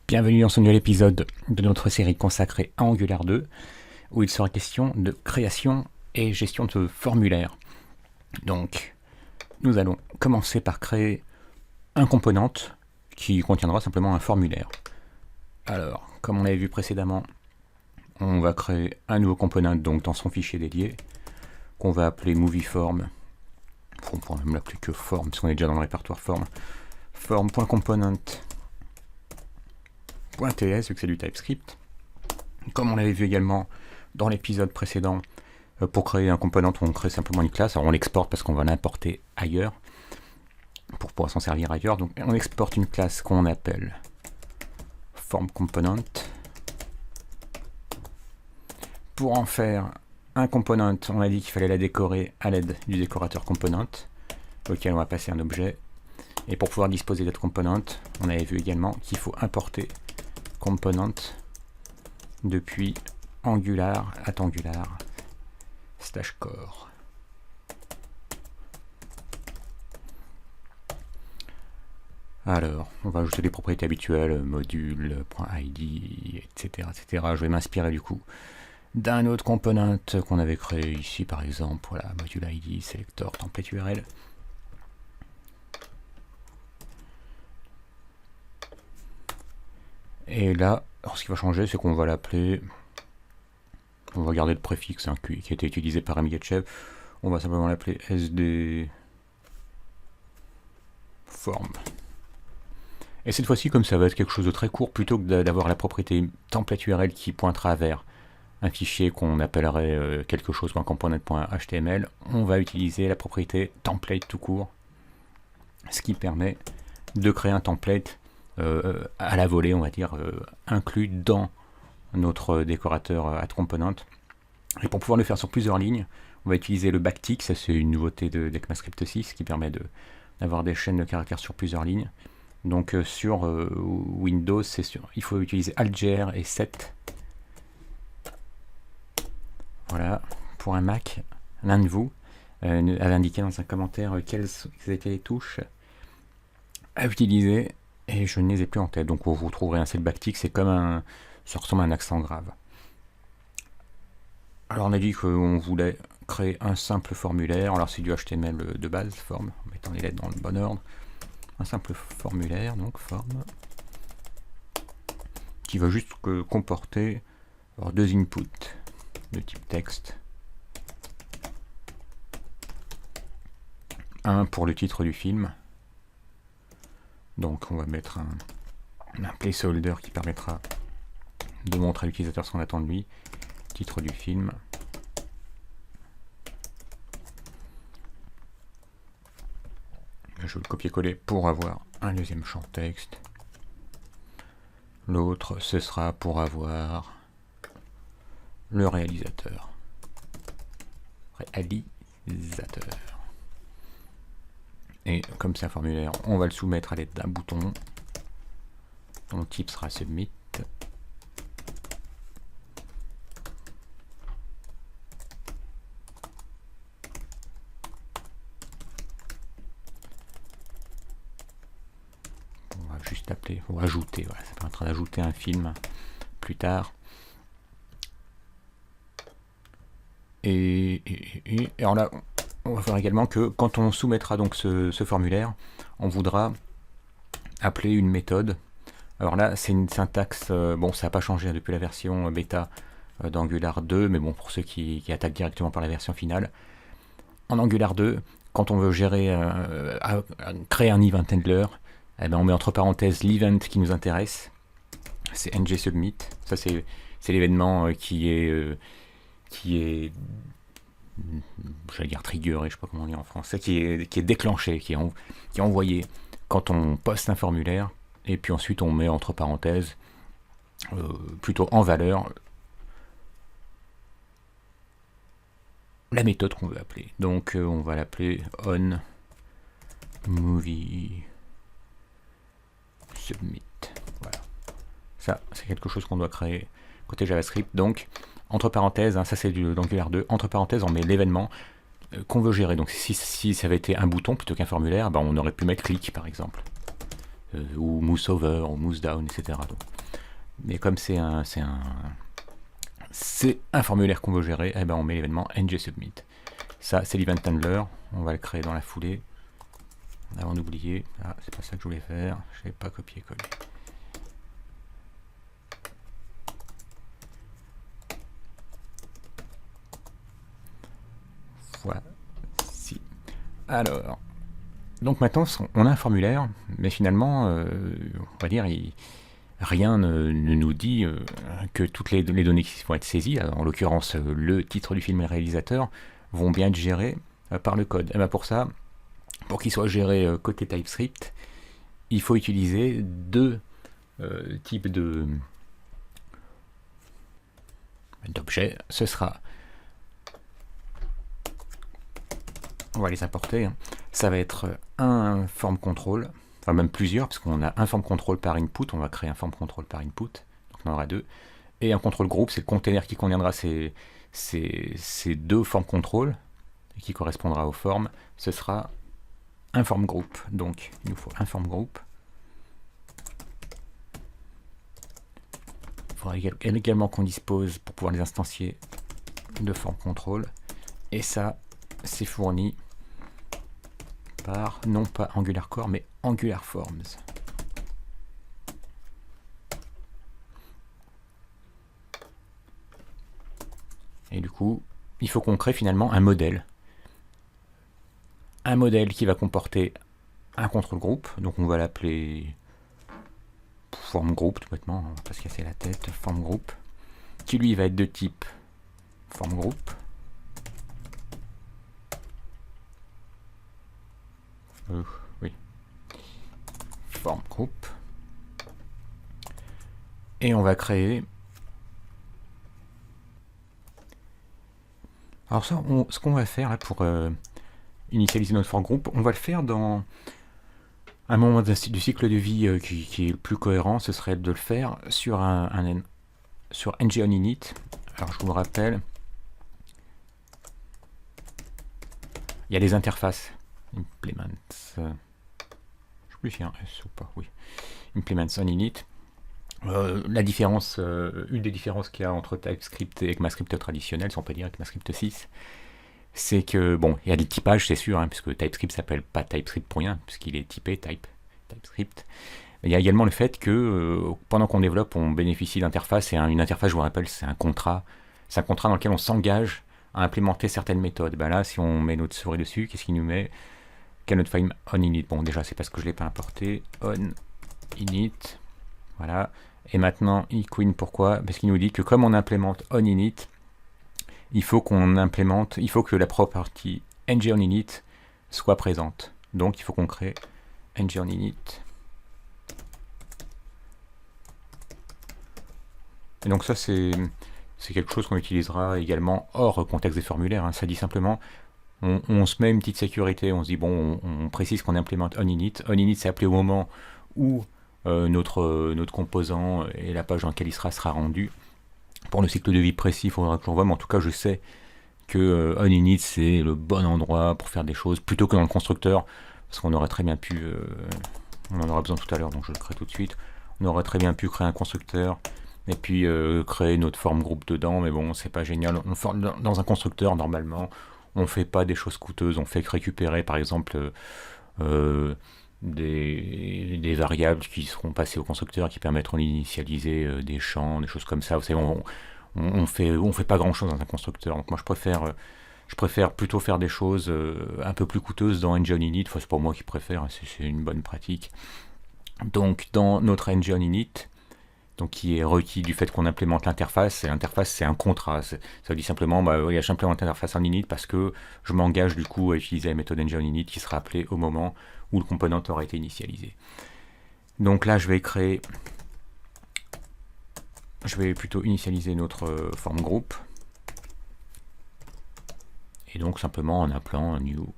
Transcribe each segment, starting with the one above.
Bienvenue dans ce nouvel épisode de notre série consacrée à Angular 2, où il sera question de création et gestion de formulaires. Donc, nous allons commencer par créer un component qui contiendra simplement un formulaire. Alors, comme on l'avait vu précédemment, on va créer un nouveau component donc dans son fichier dédié, qu'on va appeler movieform. On pourra même l'appeler que form, parce qu'on est déjà dans le répertoire form. Form.component.ts, vu que c'est du TypeScript. Comme on l'avait vu également dans l'épisode précédent, pour créer un component, on crée simplement une classe. Alors on l'exporte parce qu'on va l'importer ailleurs, pour pouvoir s'en servir ailleurs. Donc on exporte une classe qu'on appelle formComponent. Pour en faire un component, on a dit qu'il fallait la décorer à l'aide du décorateur component, auquel on va passer un objet. Et pour pouvoir disposer de cette component, on avait vu également qu'il faut importer component depuis Angular @Angular /core. Alors, on va ajouter des propriétés habituelles, module.id, etc., etc. Je vais m'inspirer du coup d'un autre component qu'on avait créé ici, par exemple, voilà, module ID, selector, template URL. Et là, alors ce qui va changer, c'est qu'on va l'appeler, on va garder le préfixe qui a été utilisé par Amigachev, on va simplement l'appeler sd form. Et cette fois-ci, comme ça va être quelque chose de très court, plutôt que d'avoir la propriété template URL qui pointera vers un fichier qu'on appellerait quelque chose comme component.html, on va utiliser la propriété template tout court, ce qui permet de créer un template à la volée, on va dire, inclus dans notre décorateur @component. Et pour pouvoir le faire sur plusieurs lignes, on va utiliser le backtick. Ça c'est une nouveauté d'ECMAScript 6 qui permet d'avoir des chaînes de caractères sur plusieurs lignes. Donc sur Windows, il faut utiliser Alt-Gr et 7. Voilà, pour un Mac, l'un de vous avait indiqué dans un commentaire quelles étaient les touches à utiliser, et je ne les ai plus en tête. Donc vous trouverez un set backtick, c'est comme ça ressemble à un accent grave. Alors on a dit qu'on voulait créer un simple formulaire. Alors c'est du HTML de base, forme, en mettant les lettres dans le bon ordre. Un simple formulaire, donc forme, qui va juste comporter deux inputs de type texte. Un pour le titre du film. Donc on va mettre un placeholder qui permettra de montrer à l'utilisateur ce qu'on attend de lui. Titre du film. Je vais le copier-coller pour avoir un deuxième champ texte. L'autre, ce sera pour avoir le réalisateur. Et comme c'est un formulaire, on va le soumettre à l'aide d'un bouton dont le type sera submit. On va juste appeler, ou ajouter, voilà, ça permettra d'ajouter un film plus tard. Et alors là, on va voir également que quand on soumettra donc ce formulaire, on voudra appeler une méthode. Alors là, c'est une syntaxe, bon, ça n'a pas changé depuis la version bêta d'Angular 2, mais bon, pour ceux qui attaquent directement par la version finale, en Angular 2, quand on veut gérer, créer un event handler, eh ben on met entre parenthèses l'event qui nous intéresse, c'est ngSubmit, ça c'est l'événement qui est j'allais dire triggeré, je sais pas comment on dit en français, qui est déclenché, qui est envoyé quand on poste un formulaire, et puis ensuite on met entre parenthèses, plutôt en valeur, la méthode qu'on veut appeler. Donc on va l'appeler on movie submit. Voilà. Ça, c'est quelque chose qu'on doit créer côté JavaScript. Donc, entre parenthèses, hein, ça c'est d'Angular 2, entre parenthèses, on met l'événement qu'on veut gérer. Donc, si ça avait été un bouton plutôt qu'un formulaire, ben, on aurait pu mettre click par exemple. ou mousse over, ou mousse down, etc. Donc, mais comme c'est un formulaire qu'on veut gérer, eh ben on met l'événement ng-submit. Ça, c'est l'event handler. On va le créer dans la foulée. Avant d'oublier. Ah, c'est pas ça que je voulais faire. Je n'avais pas copié-collé. Voici. Alors, donc maintenant, on a un formulaire, mais finalement, on va dire, rien ne nous dit que toutes les données qui vont être saisies, en l'occurrence le titre du film et le réalisateur, vont bien être gérées par le code. Et bien pour ça, pour qu'il soit géré côté TypeScript, il faut utiliser deux types d'objets. Ce sera, on va les importer, ça va être un form control, enfin même plusieurs, parce qu'on a un form control par input, on va créer un form control par input, donc on en aura deux, et un control group, c'est le container qui contiendra ces deux form control, et qui correspondra aux formes, ce sera un form group, donc il nous faut un form group. Il faudra également qu'on dispose, pour pouvoir les instancier, de form control, et ça, c'est fourni par, non pas Angular Core, mais Angular Forms. Et du coup, il faut qu'on crée finalement un modèle. Un modèle qui va comporter un contrôle groupe, donc on va l'appeler form group tout bêtement, on va pas se casser la tête, form group, qui lui va être de type form group. Oui, form group. Et on va créer. Alors ça, ce qu'on va faire là pour initialiser notre form group, on va le faire dans un moment du cycle de vie qui est le plus cohérent. Ce serait de le faire sur sur ng-on-init. Alors je vous le rappelle, il y a des interfaces. Implements. Je sais plus si y a un S ou pas. Oui. Implements on init. La différence, une des différences qu'il y a entre TypeScript et ECMAScript traditionnel, si on peut dire ECMAScript 6, c'est que, bon, il y a des typages, c'est sûr, hein, puisque TypeScript s'appelle pas TypeScript pour rien, puisqu'il est typé TypeScript. Il y a également le fait que, pendant qu'on développe, on bénéficie d'interfaces, et une interface, je vous rappelle, c'est un contrat. C'est un contrat dans lequel on s'engage à implémenter certaines méthodes. Ben là, si on met notre souris dessus, qu'est-ce qu'il nous met? Cannot find on init. Bon, déjà, c'est parce que je ne l'ai pas importé. On init. Voilà. Et maintenant, equin, pourquoi? Parce qu'il nous dit que comme on implémente on init, il faut que la property ng on init soit présente. Donc, il faut qu'on crée ng on init. Et donc ça, c'est quelque chose qu'on utilisera également hors contexte des formulaires. Hein. Ça dit simplement, on se met une petite sécurité, on se dit, bon, on précise qu'on implémente on init. On init, c'est appelé au moment où notre composant et la page dans laquelle il sera rendu. Pour le cycle de vie précis, il faudra que j'en vois, mais en tout cas, je sais que on init, c'est le bon endroit pour faire des choses, plutôt que dans le constructeur, parce qu'on aurait très bien pu, on en aura besoin tout à l'heure, donc je le crée tout de suite, on aurait très bien pu créer un constructeur, et puis créer notre form group dedans, mais bon, c'est pas génial. Dans un constructeur, normalement, on fait pas des choses coûteuses, on fait que récupérer, par exemple, des variables qui seront passées au constructeur, qui permettront d'initialiser des champs, des choses comme ça. Vous savez, on fait pas grand chose dans un constructeur. Donc moi, je préfère plutôt faire des choses un peu plus coûteuses dans ng-on-init. Enfin, c'est pas moi qui préfère, c'est une bonne pratique. Donc, dans notre ng-on-init, donc qui est requis du fait qu'on implémente l'interface. Et l'interface, c'est un contrat. Ça dit simplement, oui, j'implémente l'interface en init parce que je m'engage du coup à utiliser la méthode ng-on-init qui sera appelée au moment où le component aura été initialisé. Donc là, je vais plutôt initialiser notre form group. Et donc simplement en appelant new.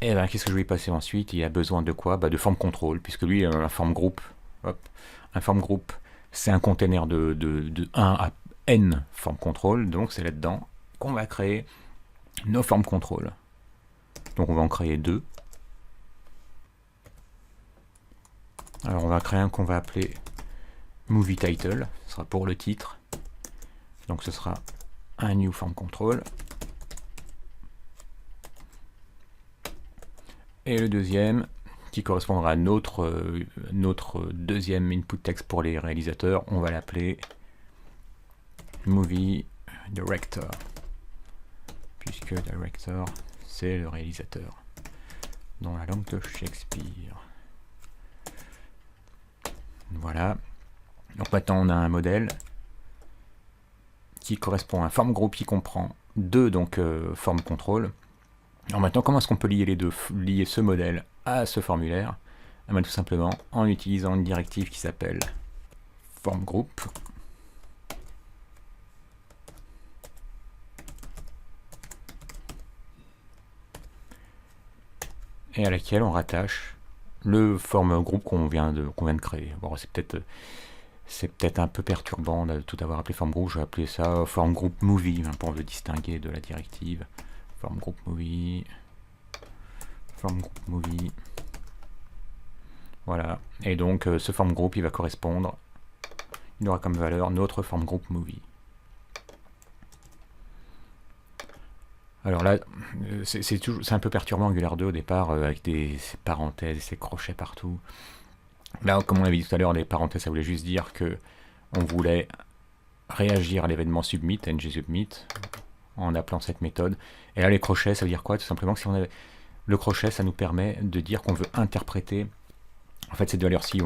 Et ben, qu'est-ce que je vais y passer ensuite? Il a besoin de quoi? De form control, puisque lui, un form group, c'est un container de 1 à n form control, donc c'est là-dedans qu'on va créer nos form control. Donc on va en créer deux. Alors on va créer un qu'on va appeler Movie Title, ce sera pour le titre. Donc ce sera un New Form Control. Et le deuxième, qui correspondra à notre deuxième input text pour les réalisateurs, on va l'appeler Movie Director, puisque Director, c'est le réalisateur, dans la langue de Shakespeare. Voilà. Donc maintenant on a un modèle qui correspond à un form group qui comprend deux form control. Alors maintenant, comment est-ce qu'on peut lier les deux, lier ce modèle à ce formulaire? Tout simplement en utilisant une directive qui s'appelle form group. Et à laquelle on rattache le form group qu'on vient de créer. Bon, c'est peut-être un peu perturbant de tout avoir appelé form group. Je vais appeler ça form group movie pour le distinguer de la directive. Form group movie. Form group movie. Voilà. Et donc ce form group il va correspondre. Il aura comme valeur notre form group movie. Alors là, c'est un peu perturbant Angular 2 au départ, avec ces parenthèses et ces crochets partout. Là, comme on l'avait dit tout à l'heure, les parenthèses, ça voulait juste dire que on voulait réagir à l'événement submit, ng-submit, en appelant cette méthode. Et là, les crochets, ça veut dire quoi? Tout simplement que si on avait... Le crochet, ça nous permet de dire qu'on veut interpréter... En fait, cette valeur-ci,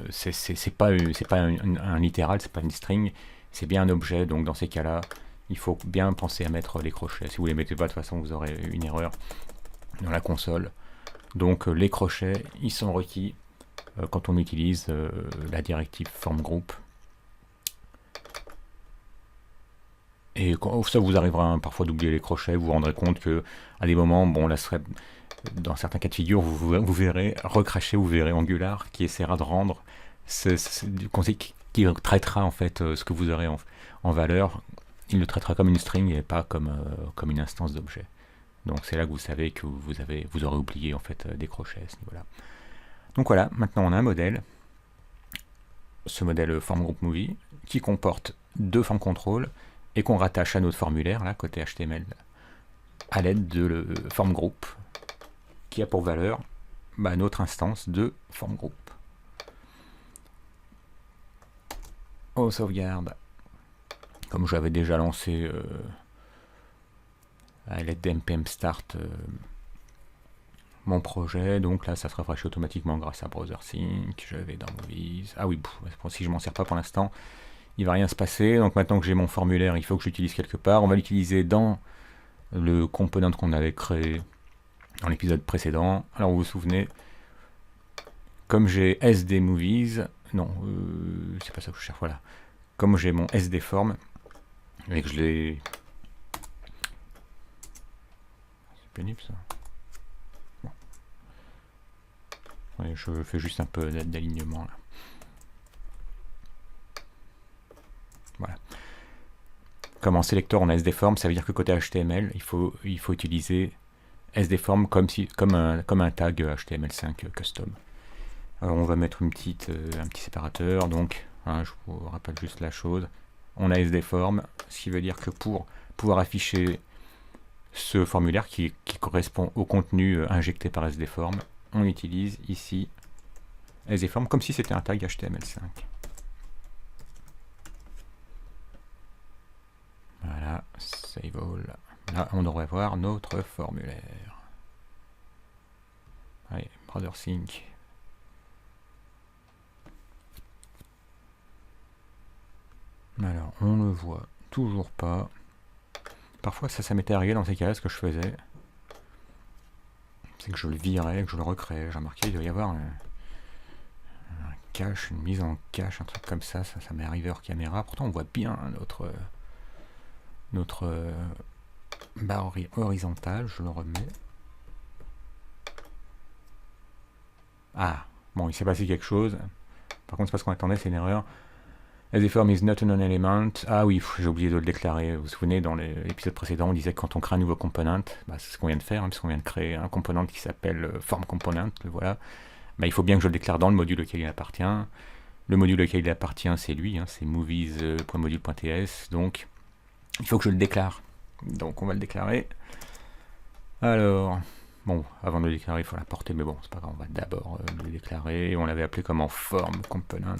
c'est pas un littéral, c'est pas une string, c'est bien un objet, donc dans ces cas-là, il faut bien penser à mettre les crochets. Si vous ne les mettez pas, de toute façon, vous aurez une erreur dans la console. Donc les crochets, ils sont requis quand on utilise la directive form group. Et ça vous arrivera parfois d'oublier les crochets, vous vous rendrez compte que à des moments, bon là serait dans certains cas de figure, vous verrez recracher, vous verrez Angular qui essaiera de rendre qui traitera en fait ce que vous aurez en valeur. Il le traitera comme une string et pas comme une instance d'objet. Donc c'est là que vous savez que vous aurez oublié en fait des crochets à ce niveau-là. Donc voilà, maintenant on a un modèle, ce modèle form group movie, qui comporte deux form control et qu'on rattache à notre formulaire, là, côté HTML, à l'aide de le form group, qui a pour valeur notre instance de form group. On sauvegarde, comme je l'avais déjà lancé à l'aide d'npm start mon projet, donc là ça se rafraîchit automatiquement grâce à BrowserSync. Je vais dans Movies. Ah oui, si je m'en sers pas pour l'instant, il va rien se passer. Donc maintenant que j'ai mon formulaire, il faut que je l'utilise quelque part. On va l'utiliser dans le component qu'on avait créé dans l'épisode précédent. Alors vous vous souvenez, comme j'ai SD Movies, non, c'est pas ça que je cherche, voilà. Comme j'ai mon SD form, et que je l'ai... C'est pénible ça. Bon. Ouais, je fais juste un peu d'alignement là. Voilà. Comme en sélecteur on a SDForm, ça veut dire que côté HTML, il faut utiliser SDForm comme un tag HTML5 custom. Alors on va mettre un petit séparateur, donc je vous rappelle juste la chose. On a SDForm, ce qui veut dire que pour pouvoir afficher ce formulaire qui correspond au contenu injecté par SDForm, on utilise ici SDForm comme si c'était un tag HTML5. Voilà, save all. Là, on devrait voir notre formulaire. Allez, BrowserSync. Alors, on ne le voit toujours pas. Parfois, ça m'était arrivé dans ces cas-là, ce que je faisais, c'est que je le virais, que je le recréais. J'ai remarqué, il doit y avoir un cache, une mise en cache, un truc comme ça m'est arrivé hors caméra. Pourtant, on voit bien notre barre horizontale. Je le remets. Ah, bon, il s'est passé quelque chose. Par contre, c'est pas ce qu'on attendait, c'est une erreur. SDForm is not a non-element. Ah oui, j'ai oublié de le déclarer. Vous vous souvenez, dans l'épisode précédent, on disait que quand on crée un nouveau component, c'est ce qu'on vient de faire, puisqu'on vient de créer un component qui s'appelle form component, le voilà. bah, il faut bien que je le déclare dans le module auquel il appartient. Le module auquel il appartient, c'est lui, hein, c'est movies.module.ts, donc il faut que je le déclare. Donc on va le déclarer. Alors, bon, avant de le déclarer, il faut l'importer, mais bon, c'est pas grave, on va d'abord le déclarer. On l'avait appelé comme en form component.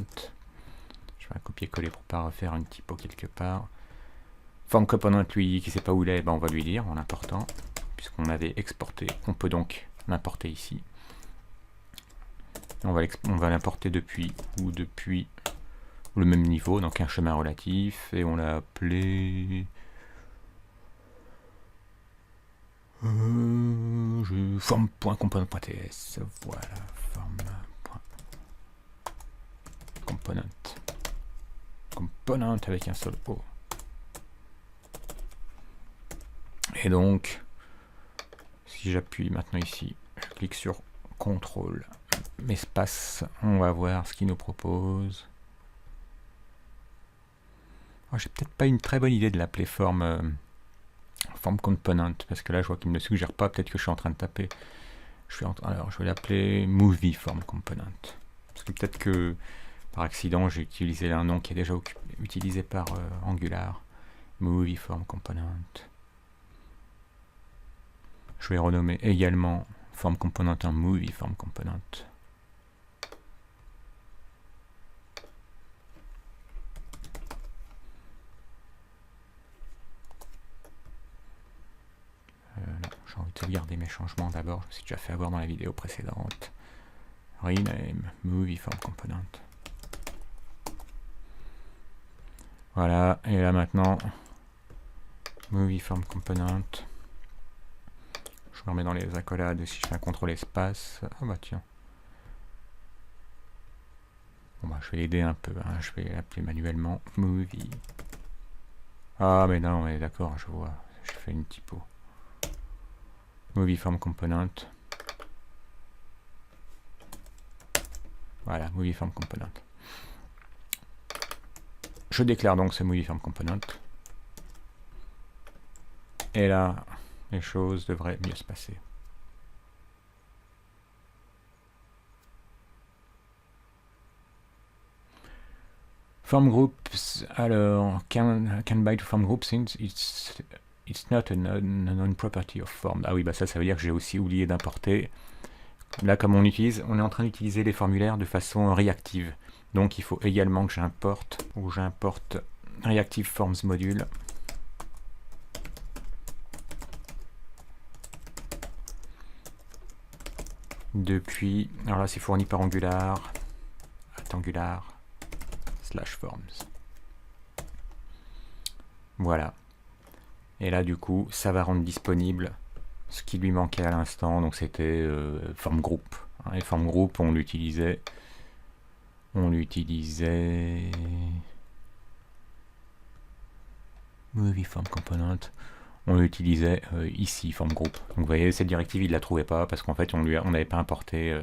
Je vais un copier-coller pour pas refaire une typo quelque part. Form component, lui, qui sait pas où il est, ben on va lui dire en l'important, puisqu'on avait exporté. On peut donc l'importer ici. On va l'importer depuis le même niveau, donc un chemin relatif, et on l'a appelé form.component.ts. Voilà, form.component. Component avec un seul O. Et donc, si j'appuie maintenant ici, je clique sur CTRL, espace, on va voir ce qu'il nous propose. Oh, j'ai peut-être pas une très bonne idée de l'appeler form component, parce que là je vois qu'il ne me le suggère pas, peut-être que je suis en train de taper. Alors je vais l'appeler movie form component. Parce que peut-être que par accident j'ai utilisé un nom qui est déjà utilisé par Angular. Movie form component. Je vais renommer également form component en movie form component. J'ai envie de sauvegarder mes changements d'abord. Je me suis déjà fait avoir dans la vidéo précédente. Rename movie form component. Voilà, et là maintenant, movie form component. Je me remets dans les accolades si je fais un CTRL espace. Ah bah tiens. Bon bah je vais l'aider un peu, hein. Je vais l'appeler manuellement movie. Ah mais non, mais d'accord, je vois. Je fais une typo. Movie form component. Voilà, movie form component. Je déclare donc ce movie form component. Et là, les choses devraient mieux se passer. Form groups, alors, can bind to form groups since it's not a non-property of form. Ah oui, bah ça veut dire que j'ai aussi oublié d'importer. Là, comme on est en train d'utiliser les formulaires de façon réactive. Donc il faut également que j'importe Reactive Forms Module. Depuis, alors là c'est fourni par Angular, Angular /forms. Voilà. Et là du coup, ça va rendre disponible ce qui lui manquait à l'instant, donc c'était form group. Et form group, on l'utilisait movie form component, on l'utilisait ici, form group. Donc vous voyez, cette directive, il ne la trouvait pas parce qu'en fait, on n'avait pas importé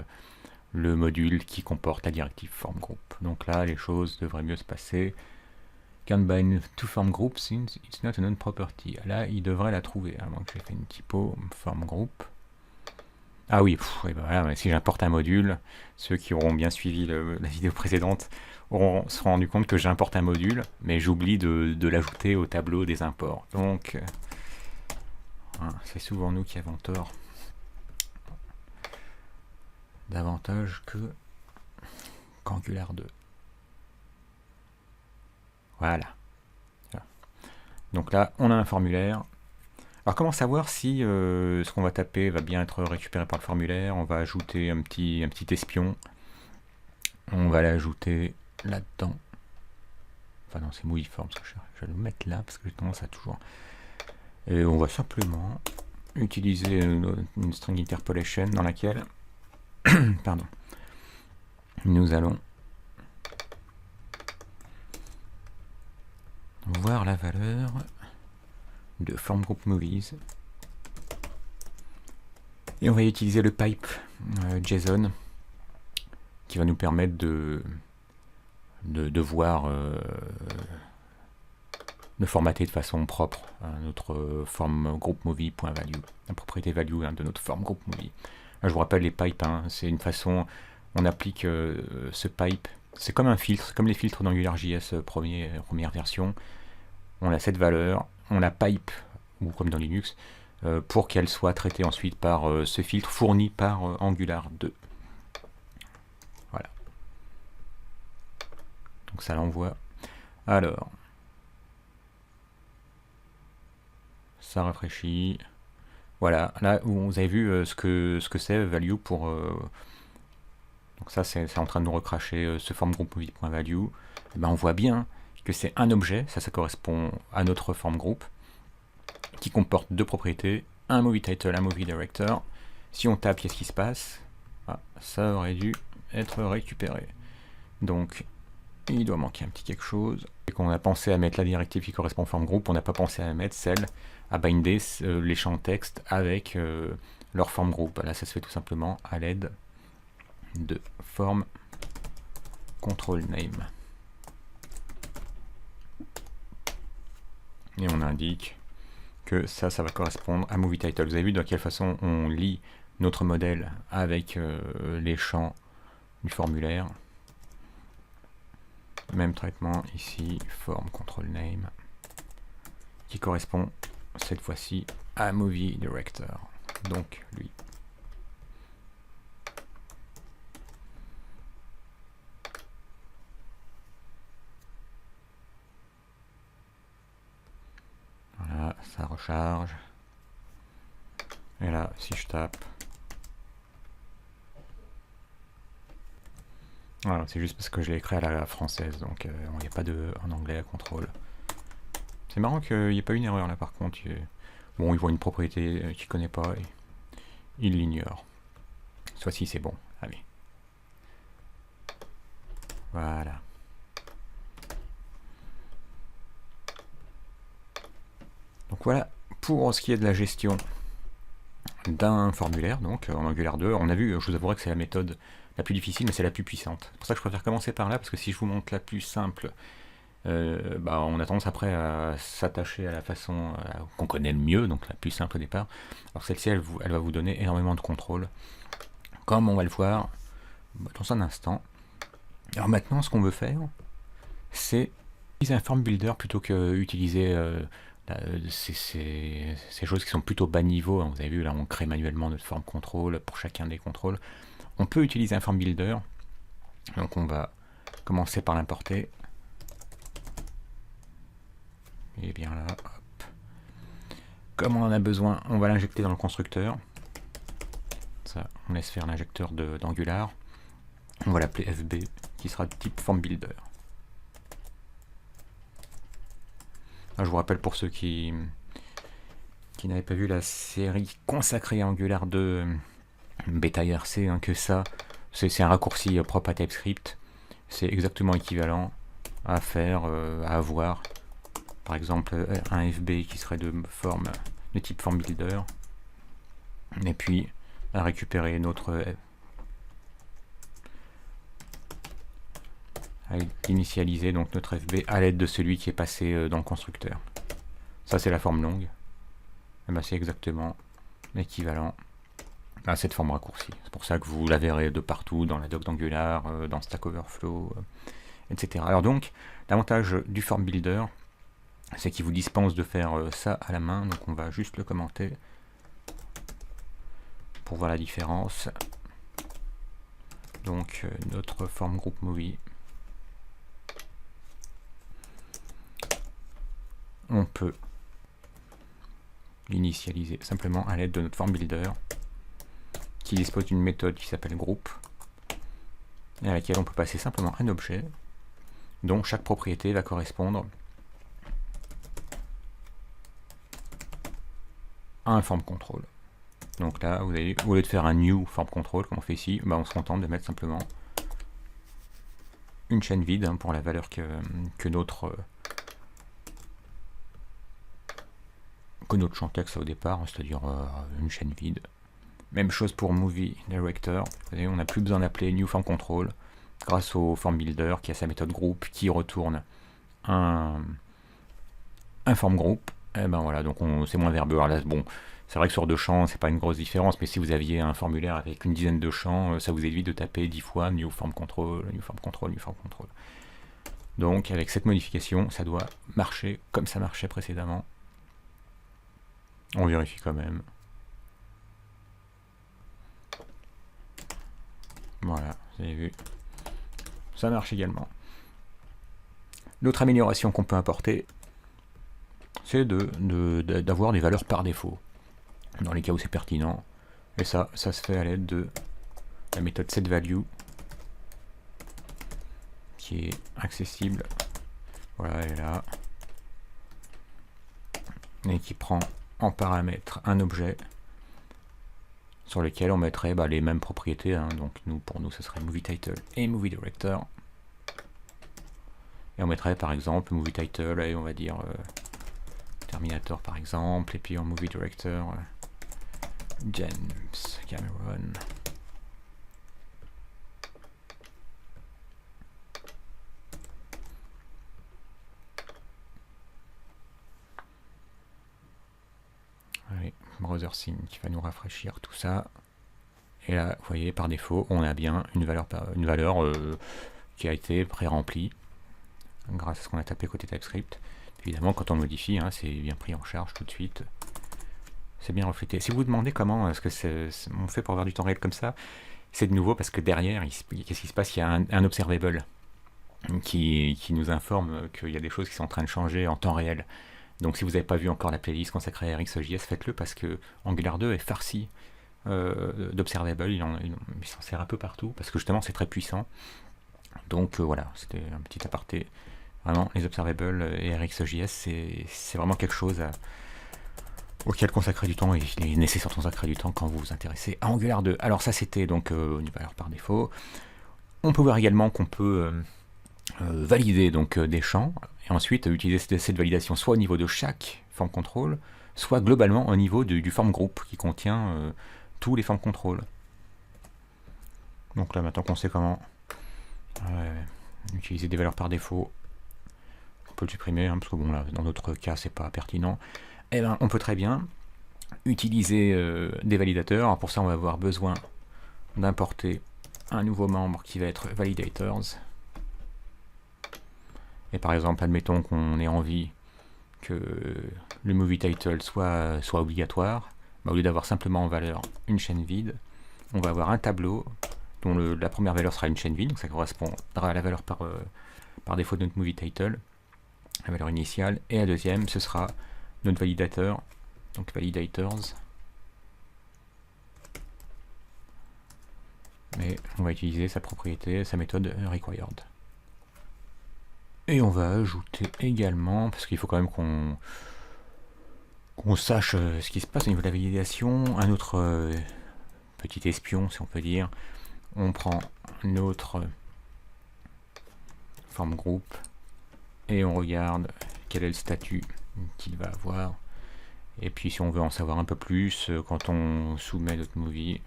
le module qui comporte la directive form group. Donc là, les choses devraient mieux se passer. Can bind to form group since it's not a non-property. Là, il devrait la trouver, avant que j'ai fait une typo form group. Ah oui, et ben voilà, si j'importe un module, ceux qui auront bien suivi la vidéo précédente se seront rendus compte que j'importe un module, mais j'oublie de l'ajouter au tableau des imports. Donc, c'est souvent nous qui avons tort. Davantage qu'Angular 2. Voilà. Donc là, on a un formulaire. Alors comment savoir si ce qu'on va taper va bien être récupéré par le formulaire? On va ajouter un petit espion. On va l'ajouter là-dedans. Enfin non, c'est Moviform, je vais le mettre là parce que j'ai tendance à toujours... Et on va simplement utiliser une string interpolation dans laquelle pardon, nous allons voir la valeur de form group movies et on va utiliser le pipe JSON qui va nous permettre de voir de formater de façon propre notre form group movie.value, la propriété value de notre form group movie. Là, je vous rappelle les pipes, c'est une façon on applique ce pipe. C'est comme un filtre, c'est comme les filtres d'AngularJS première version. On a cette valeur, on la pipe, ou comme dans Linux, pour qu'elle soit traitée ensuite par ce filtre fourni par Angular 2. Voilà. Donc ça l'envoie. Alors, ça rafraîchit. Voilà, là vous avez vu ce que c'est value pour... donc ça c'est en train de nous recracher ce form group movie.value. Et ben on voit bien que c'est un objet, ça correspond à notre form group, qui comporte deux propriétés, un movie title, un movie director. Si on tape, qu'est-ce qui se passe? Ça aurait dû être récupéré. Donc il doit manquer un petit quelque chose. Et qu'on a pensé à mettre la directive qui correspond au form group, on n'a pas pensé à mettre celle à binder les champs texte avec leur form group. Là ça se fait tout simplement à l'aide de form control name. Et on indique que ça va correspondre à movie title. Vous avez vu de quelle façon on lie notre modèle avec les champs du formulaire. Même traitement ici, form control name, qui correspond cette fois-ci à movie director. Donc lui. Voilà, ça recharge. Et là, si je tape, voilà, c'est juste parce que je l'ai écrit à la française, donc il n'y a pas de en anglais à contrôle. C'est marrant qu'il n'y ait pas une erreur là par contre. Bon, il voit une propriété qu'il ne connaît pas et il l'ignore. Soit si c'est bon. Allez. Voilà. Donc voilà pour ce qui est de la gestion d'un formulaire, donc en Angular 2. On a vu, je vous avouerai que c'est la méthode la plus difficile, mais c'est la plus puissante. C'est pour ça que je préfère commencer par là, parce que si je vous montre la plus simple, on a tendance après à s'attacher à la façon qu'on connaît le mieux, donc la plus simple au départ. Alors celle-ci, elle va vous donner énormément de contrôle, comme on va le voir dans un instant. Alors maintenant, ce qu'on veut faire, c'est utiliser un form builder plutôt que utiliser ces choses qui sont plutôt bas niveau. Vous avez vu, là, on crée manuellement notre form control pour chacun des contrôles. On peut utiliser un form builder, donc on va commencer par l'importer. Et bien là, hop. Comme on en a besoin, on va l'injecter dans le constructeur. Ça, on laisse faire l'injecteur d'Angular. On va l'appeler FB, qui sera de type form builder. Là, je vous rappelle pour ceux qui n'avaient pas vu la série consacrée à Angular 2 bêta IRC, hein, que ça, c'est un raccourci propre à TypeScript. C'est exactement équivalent à faire, à avoir. Par exemple, un FB qui serait de type form builder. Et puis, à récupérer notre... à initialiser donc notre FB à l'aide de celui qui est passé dans le constructeur. Ça, c'est la forme longue. Et ben, c'est exactement l'équivalent à cette forme raccourcie. C'est pour ça que vous la verrez de partout, dans la doc d'Angular, dans Stack Overflow, etc. Alors donc, l'avantage du form builder, c'est qu'il vous dispense de faire ça à la main. Donc on va juste le commenter pour voir la différence. Donc notre form group movie, on peut l'initialiser simplement à l'aide de notre form builder, qui dispose d'une méthode qui s'appelle group, et à laquelle on peut passer simplement un objet dont chaque propriété va correspondre à un form control. Donc là, vous avez, au lieu de faire un new form control comme on fait ici, on se contente de mettre simplement une chaîne vide, hein, pour la valeur que notre champ texte au départ, c'est-à-dire une chaîne vide. Même chose pour movie director. Vous voyez, on n'a plus besoin d'appeler new form control grâce au form builder qui a sa méthode group qui retourne un form group Et ben voilà, donc c'est moins verbeux. Alors là, bon, c'est vrai que sur 2 champs, c'est pas une grosse différence, mais si vous aviez un formulaire avec une dizaine de champs, ça vous évite de taper 10 fois new form control, new form control, new form control. Donc avec cette modification, ça doit marcher comme ça marchait précédemment. On vérifie quand même. Voilà, vous avez vu. Ça marche également. L'autre amélioration qu'on peut apporter, c'est d'avoir des valeurs par défaut, dans les cas où c'est pertinent. Et ça se fait à l'aide de la méthode setValue, qui est accessible. Voilà, elle est là. Et qui prend en paramètre un objet sur lequel on mettrait les mêmes propriétés. Hein. Donc pour nous, ce serait movieTitle et movieDirector. Et on mettrait par exemple movieTitle et on va dire Terminator par exemple. Et puis en movieDirector, James Cameron. Allez, BrowserSync qui va nous rafraîchir tout ça. Et là, vous voyez, par défaut, on a bien une valeur qui a été pré-remplie grâce à ce qu'on a tapé côté TypeScript. Évidemment, quand on modifie, hein, c'est bien pris en charge tout de suite. C'est bien reflété. Si vous vous demandez comment est-ce que on fait pour avoir du temps réel comme ça, c'est de nouveau parce que derrière, qu'est-ce qui se passe? Il y a un observable qui nous informe qu'il y a des choses qui sont en train de changer en temps réel. Donc si vous n'avez pas vu encore la playlist consacrée à RxJS, faites-le parce que Angular 2 est farci d'observable, il s'en sert un peu partout parce que justement c'est très puissant. Donc voilà, c'était un petit aparté. Vraiment, les observables et RxJS, c'est vraiment quelque chose auquel consacrer du temps, et il est nécessaire de consacrer du temps quand vous vous intéressez à Angular 2. Alors ça c'était donc une valeur par défaut. On peut voir également qu'on peut valider donc des champs et ensuite utiliser cette validation soit au niveau de chaque form control, soit globalement au niveau du form group qui contient tous les form control. Donc là maintenant qu'on sait comment utiliser des valeurs par défaut, on peut le supprimer hein, parce que bon là dans notre cas c'est pas pertinent. Et ben on peut très bien utiliser des validateurs. Alors pour ça on va avoir besoin d'importer un nouveau membre qui va être validators. Et par exemple, admettons qu'on ait envie que le movieTitle soit obligatoire. Au lieu d'avoir simplement en valeur une chaîne vide, on va avoir un tableau dont la première valeur sera une chaîne vide, donc ça correspondra à la valeur par défaut de notre movieTitle, la valeur initiale, et la deuxième, ce sera notre validateur, donc validators. Mais on va utiliser sa propriété, sa méthode required. Et on va ajouter également, parce qu'il faut quand même qu'on sache ce qui se passe au niveau de la validation, un autre petit espion, si on peut dire. On prend notre form group et on regarde quel est le statut qu'il va avoir. Et puis si on veut en savoir un peu plus, quand on soumet notre movie,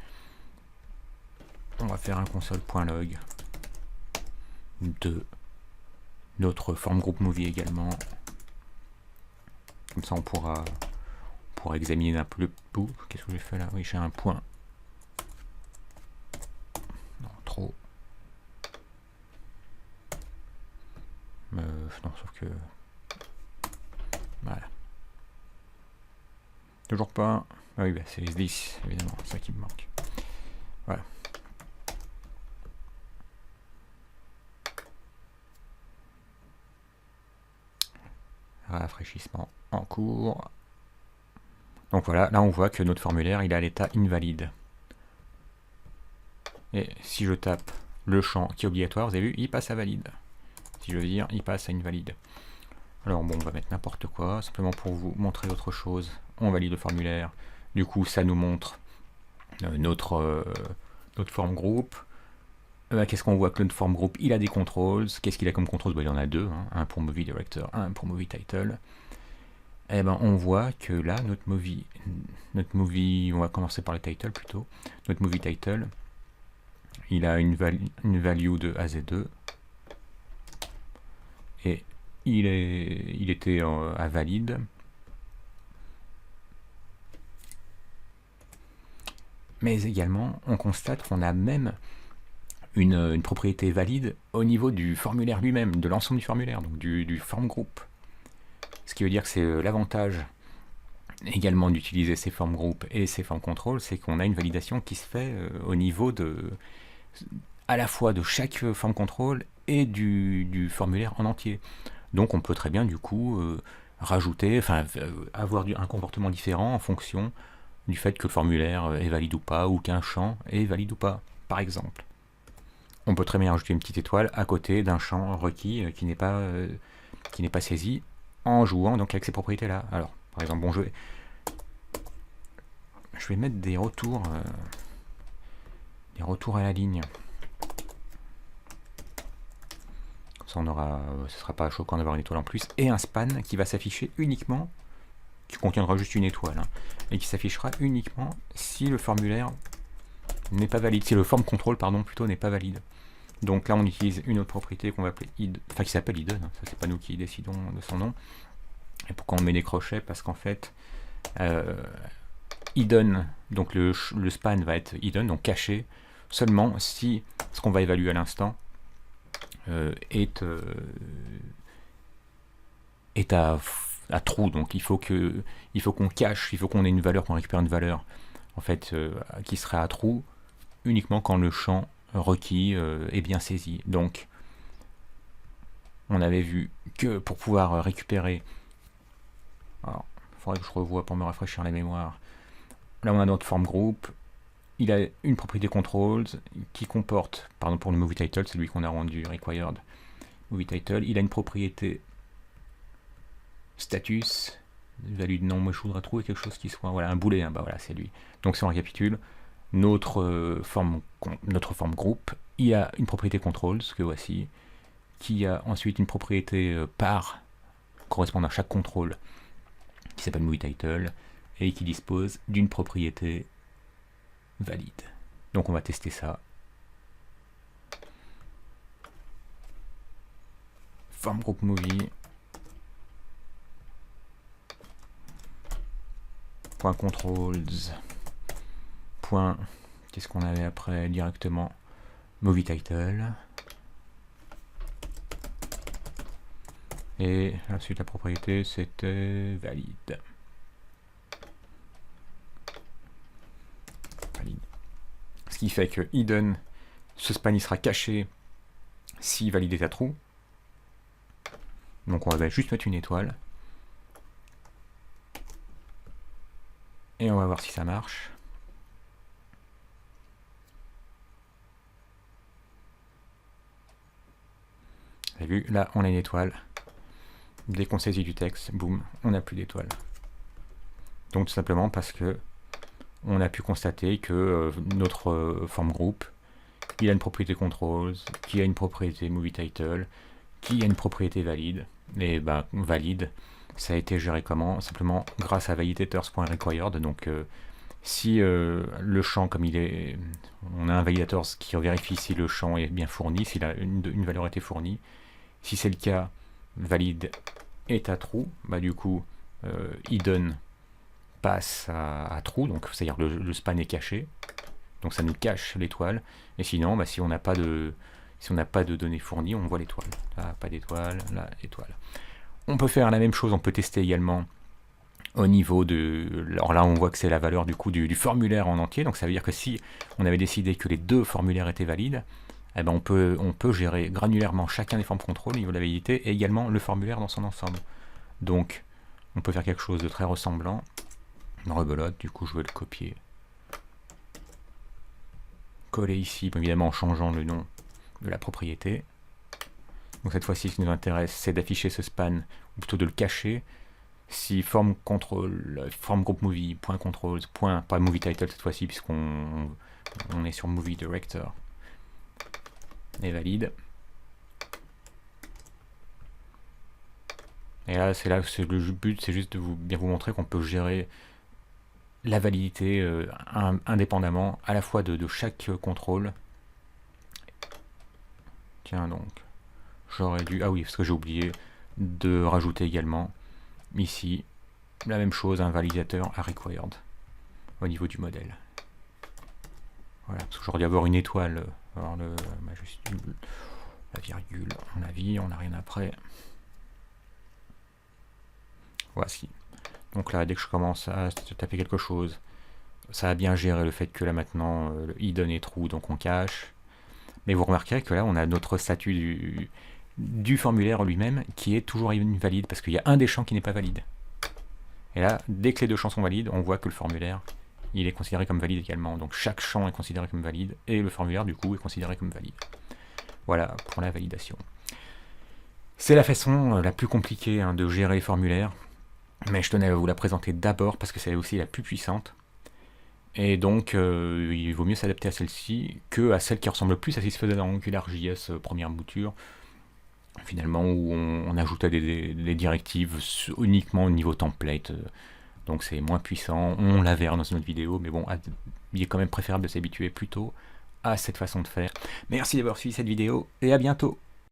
on va faire un console.log de notre form group movie également. Comme ça on pourra examiner un peu le bout. Qu'est-ce que j'ai fait là? Oui, j'ai un point. Non, trop. Non, sauf que... Voilà. Toujours pas... Ah oui, bah, c'est this, évidemment, c'est ça qui me manque. Voilà. Rafraîchissement en cours. Donc voilà, là on voit que notre formulaire il est à l'état invalide. Et si je tape le champ qui est obligatoire, vous avez vu, il passe à valide. Si je veux dire, il passe à invalide. Alors bon, on va mettre n'importe quoi, simplement pour vous montrer autre chose. On valide le formulaire. Du coup, ça nous montre notre form group. Qu'est-ce qu'on voit que notre form group, il a des controls. Qu'est-ce qu'il a comme controls? Il y en a deux, hein, un pour movieDirector, un pour movieTitle. Et ben on voit que là, notre movie, on va commencer par le title plutôt. Notre movieTitle, il a une value de AZ2 et il était à valide. mais également on constate qu'on a même une propriété valide au niveau du formulaire lui-même, de l'ensemble du formulaire, donc du form group. Ce qui veut dire que c'est l'avantage également d'utiliser ces form group et ces form control, c'est qu'on a une validation qui se fait au niveau à la fois de chaque form control et du formulaire en entier. Donc on peut très bien du coup rajouter, avoir un comportement différent en fonction du fait que le formulaire est valide ou pas, ou qu'un champ est valide ou pas, par exemple. On peut très bien rajouter une petite étoile à côté d'un champ requis qui n'est pas saisi en jouant donc avec ces propriétés-là. Alors, par exemple, bon, je vais mettre des retours à la ligne. Comme ça, ce ne sera pas choquant d'avoir une étoile en plus. Et un span qui va s'afficher uniquement, qui contiendra juste une étoile, hein, et qui s'affichera uniquement si le formulaire n'est pas valide, si le form control, pardon, plutôt n'est pas valide. Donc là, on utilise une autre propriété qu'on va appeler qui s'appelle hidden, hein, ça c'est pas nous qui décidons de son nom. Et pourquoi on met des crochets? Parce qu'en fait, hidden, donc le span va être hidden, donc caché, seulement si ce qu'on va évaluer à l'instant est à true. Donc il faut qu'on cache, il faut qu'on ait une valeur, qu'on récupère une valeur en fait qui serait à true uniquement quand le champ requis est bien saisi. Donc on avait vu que pour pouvoir récupérer, alors il faudrait que je revoie pour me rafraîchir la mémoire, là on a notre form group, il a une propriété controls qui comporte, pardon, pour le movie title, c'est lui qu'on a rendu required movie title, il a une propriété status, value de nom, moi je voudrais trouver quelque chose qui soit, voilà, un booléen, bah voilà, c'est lui. Donc si on récapitule, notre form group, il a une propriété controls, que voici, qui a ensuite une propriété par correspondant à chaque contrôle, qui s'appelle movie title, et qui dispose d'une propriété valide. Donc on va tester ça. Form group movie. Point controls. Point. Qu'est-ce qu'on avait après directement? Movie title. Et ensuite la propriété c'était valide. Ce qui fait que hidden, ce span il sera caché si valide est à true. Donc on va juste mettre une étoile. Et on va voir si ça marche. Vous avez vu, là on a une étoile. Dès qu'on saisit du texte, boum, on n'a plus d'étoile. Donc tout simplement parce que on a pu constater que notre form group, il a une propriété controls, qui a une propriété movie title, qui a une propriété valide. Et ben valide, ça a été géré comment? Simplement grâce à validators.required. Donc si le champ, comme il est, on a un validator qui vérifie si le champ est bien fourni, si une valeur a été fournie. Si c'est le cas, valide est à true, bah du coup hidden passe à true, donc c'est-à-dire le span est caché, donc ça nous cache l'étoile. Et sinon, bah, si on n'a pas de données fournies, on voit l'étoile. Là, pas d'étoile, là, étoile. On peut faire la même chose, on peut tester également au niveau de... Alors là, on voit que c'est la valeur du coup du formulaire en entier, donc ça veut dire que si on avait décidé que les deux formulaires étaient valides, eh ben on peut gérer granulairement chacun des formes contrôle au niveau de la validité et également le formulaire dans son ensemble. Donc, on peut faire quelque chose de très ressemblant. Rebelote, du coup je vais le copier. Coller ici, évidemment en changeant le nom de la propriété. Donc cette fois-ci, ce qui nous intéresse, c'est d'afficher ce span, ou plutôt de le cacher. Si form group movie, point controls, point, pas movie title cette fois-ci, puisqu'on est sur movie director, est valide. Et là, le but, c'est juste de bien vous montrer qu'on peut gérer la validité indépendamment à la fois de chaque contrôle. Tiens donc, j'aurais dû... Ah oui, parce que j'ai oublié de rajouter également ici la même chose, un validateur à required au niveau du modèle. Voilà, parce que j'aurais dû avoir une étoile, alors le majuscule, la virgule, on a vie, on n'a rien après. Voici. Donc là, dès que je commence à taper quelque chose, ça a bien géré le fait que là maintenant, le hidden est true, donc on cache. Mais vous remarquerez que là, on a notre statut du formulaire lui-même qui est toujours invalide, parce qu'il y a un des champs qui n'est pas valide. Et là, dès que les deux champs sont valides, on voit que le formulaire, il est considéré comme valide également. Donc chaque champ est considéré comme valide, et le formulaire, du coup, est considéré comme valide. Voilà, pour la validation. C'est la façon la plus compliquée de gérer les formulaires, mais je tenais à vous la présenter d'abord parce que c'est aussi la plus puissante. Et donc, il vaut mieux s'adapter à celle-ci que à celle qui ressemble plus à ce qui se faisait dans AngularJS première mouture, finalement, où on ajoutait des directives uniquement au niveau template. Donc c'est moins puissant, on la verra dans une autre vidéo, mais bon, il est quand même préférable de s'habituer plutôt à cette façon de faire. Merci d'avoir suivi cette vidéo, et à bientôt.